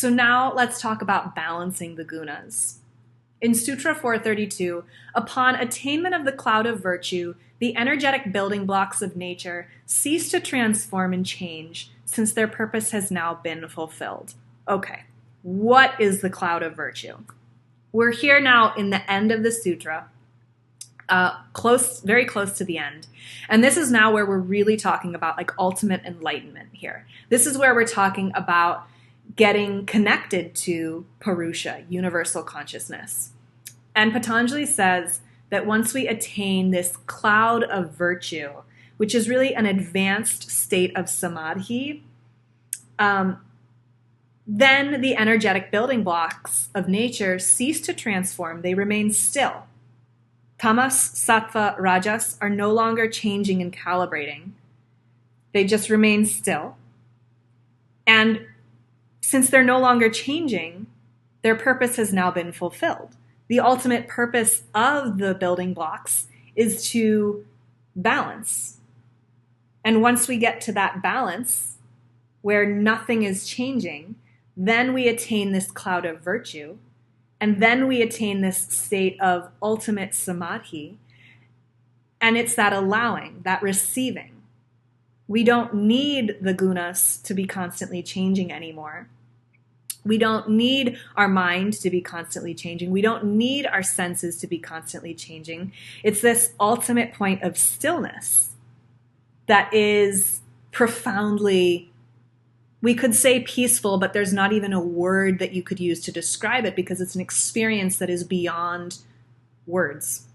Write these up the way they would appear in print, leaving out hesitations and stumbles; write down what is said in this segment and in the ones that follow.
So now let's talk about balancing the gunas. In Sutra 432, upon attainment of the cloud of virtue, the energetic building blocks of nature cease to transform and change, since their purpose has now been fulfilled. Okay, what is the cloud of virtue? We're here now in the end of the sutra, very close to the end. And this is now where we're really talking about like ultimate enlightenment here. This is where we're talking about getting connected to Purusha, universal consciousness. And Patanjali says that once we attain this cloud of virtue, which is really an advanced state of samadhi, then the energetic building blocks of nature cease to transform. They remain still. Tamas, Sattva, Rajas are no longer changing and calibrating. They just remain still. And since they're no longer changing, their purpose has now been fulfilled. The ultimate purpose of the building blocks is to balance. And once we get to that balance, where nothing is changing, then we attain this cloud of virtue, and then we attain this state of ultimate samadhi, and it's that allowing, that receiving. We don't need the gunas to be constantly changing anymore. We don't need our mind to be constantly changing. We don't need our senses to be constantly changing. It's this ultimate point of stillness that is profoundly, we could say peaceful, but there's not even a word that you could use to describe it because it's an experience that is beyond words.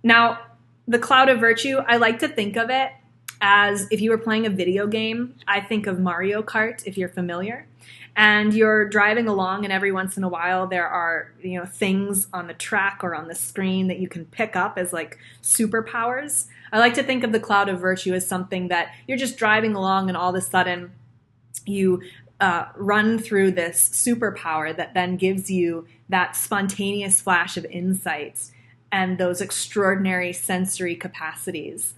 Now, the cloud of virtue, I like to think of it as if you were playing a video game. I think of Mario Kart, if you're familiar. And you're driving along, and every once in a while there are, things on the track or on the screen that you can pick up as like superpowers. I like to think of the cloud of virtue as something that you're just driving along, and all of a sudden you run through this superpower that then gives you that spontaneous flash of insights and those extraordinary sensory capacities.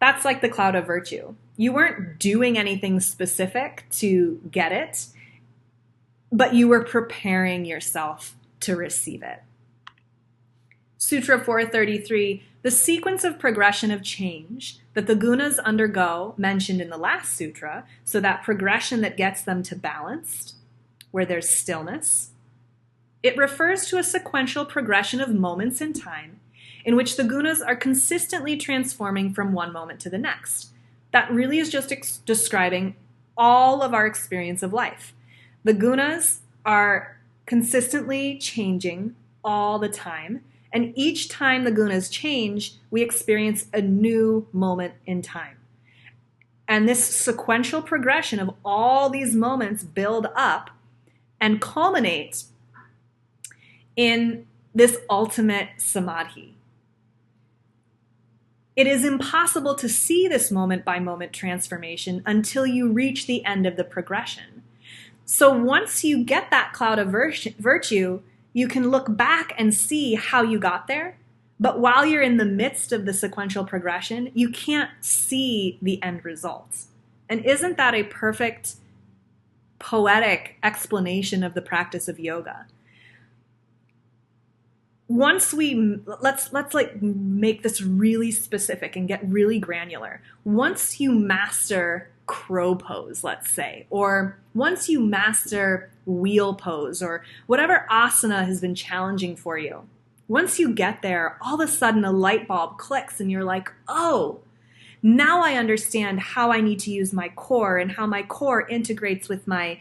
That's like the cloud of virtue. You weren't doing anything specific to get it, but you were preparing yourself to receive it. Sutra 433, the sequence of progression of change that the gunas undergo, mentioned in the last sutra, so that progression that gets them to balanced, where there's stillness, it refers to a sequential progression of moments in time in which the gunas are consistently transforming from one moment to the next. That really is just describing all of our experience of life. The gunas are consistently changing all the time, and each time the gunas change, we experience a new moment in time. And this sequential progression of all these moments build up and culminate in this ultimate samadhi. It is impossible to see this moment-by-moment transformation until you reach the end of the progression. So once you get that cloud of virtue, you can look back and see how you got there. But while you're in the midst of the sequential progression, you can't see the end results. And isn't that a perfect poetic explanation of the practice of yoga? Once let's like make this really specific and get really granular. Once you master crow pose, let's say, or once you master wheel pose, or whatever asana has been challenging for you, once you get there, all of a sudden a light bulb clicks and you're like, oh, now I understand how I need to use my core and how my core integrates with my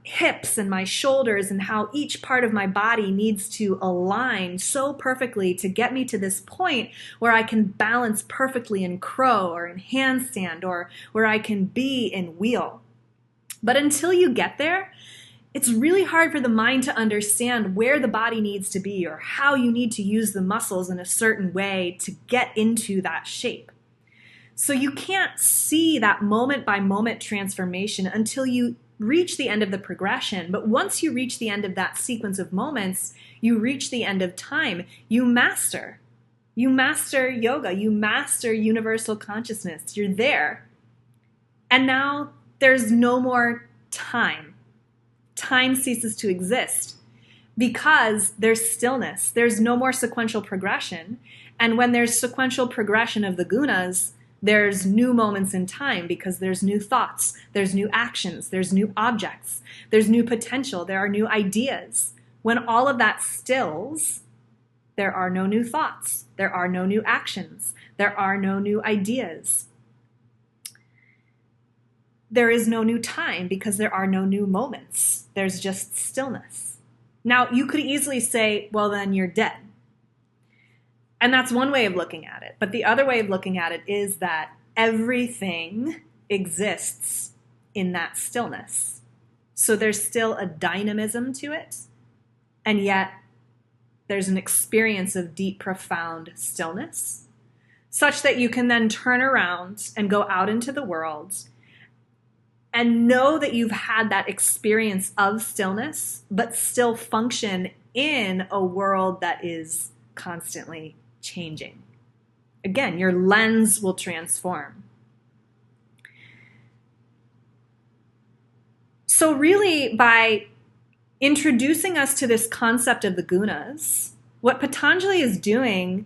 hips and my shoulders, and how each part of my body needs to align so perfectly to get me to this point where I can balance perfectly in crow or in handstand, or where I can be in wheel. But until you get there, it's really hard for the mind to understand where the body needs to be or how you need to use the muscles in a certain way to get into that shape. So you can't see that moment-by-moment transformation until you reach the end of the progression. But once you reach the end of that sequence of moments, you reach the end of time. You master yoga. You master universal consciousness. You're there. And now there's no more time. time ceases to exist because there's stillness. There's no more sequential progression. And when there's sequential progression of the gunas, there's new moments in time because there's new thoughts, there's new actions, there's new objects, there's new potential, there are new ideas. When all of that stills, there are no new thoughts, there are no new actions, there are no new ideas. There is no new time because there are no new moments. There's just stillness. Now, you could easily say, well, then you're dead. And that's one way of looking at it. But the other way of looking at it is that everything exists in that stillness. So there's still a dynamism to it, and yet there's an experience of deep, profound stillness, such that you can then turn around and go out into the world and know that you've had that experience of stillness, but still function in a world that is constantly changing. Again, your lens will transform. So really, by introducing us to this concept of the gunas, what Patanjali is doing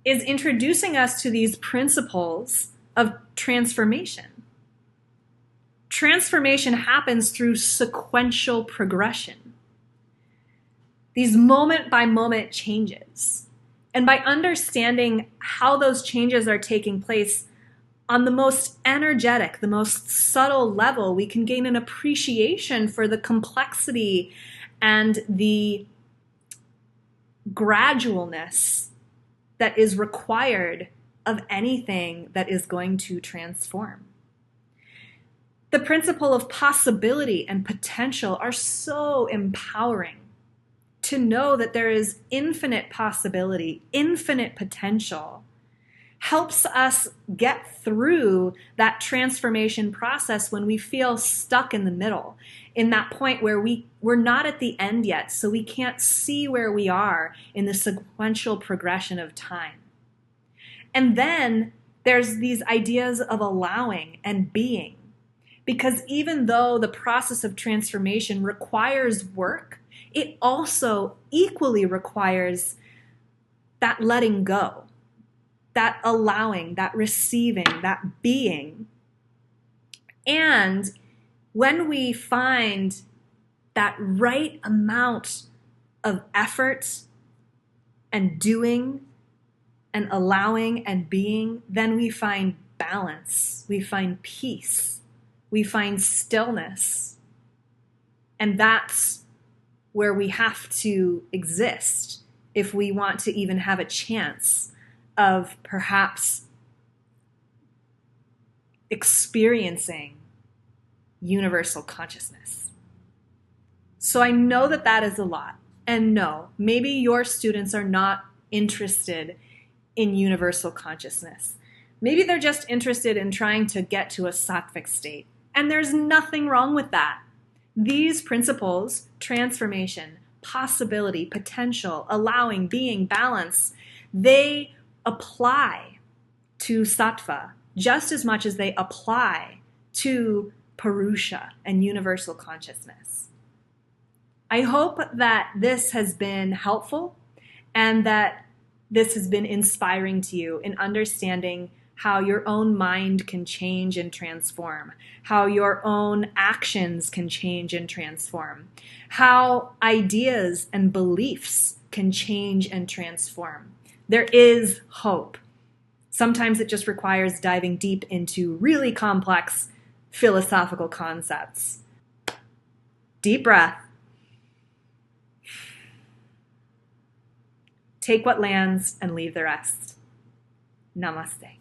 is introducing us to these principles of transformation. Transformation happens through sequential progression. These moment-by-moment changes. And by understanding how those changes are taking place on the most energetic, the most subtle level, we can gain an appreciation for the complexity and the gradualness that is required of anything that is going to transform. The principle of possibility and potential are so empowering. To know that there is infinite possibility, infinite potential, helps us get through that transformation process when we feel stuck in the middle, in that point where we're not at the end yet, so we can't see where we are in the sequential progression of time. And then there's these ideas of allowing and being, because even though the process of transformation requires work, it also equally requires that letting go, that allowing, that receiving, that being. And when we find that right amount of effort and doing and allowing and being, then we find balance, we find peace, we find stillness. And that's where we have to exist if we want to even have a chance of perhaps experiencing universal consciousness. So I know that that is a lot. And no, maybe your students are not interested in universal consciousness. Maybe they're just interested in trying to get to a sattvic state. And there's nothing wrong with that. These principles, transformation, possibility, potential, allowing, being, balance, they apply to sattva just as much as they apply to purusha and universal consciousness. I hope that this has been helpful and that this has been inspiring to you in understanding how your own mind can change and transform, how your own actions can change and transform, how ideas and beliefs can change and transform. There is hope. Sometimes it just requires diving deep into really complex philosophical concepts. Deep breath. Take what lands and leave the rest. Namaste.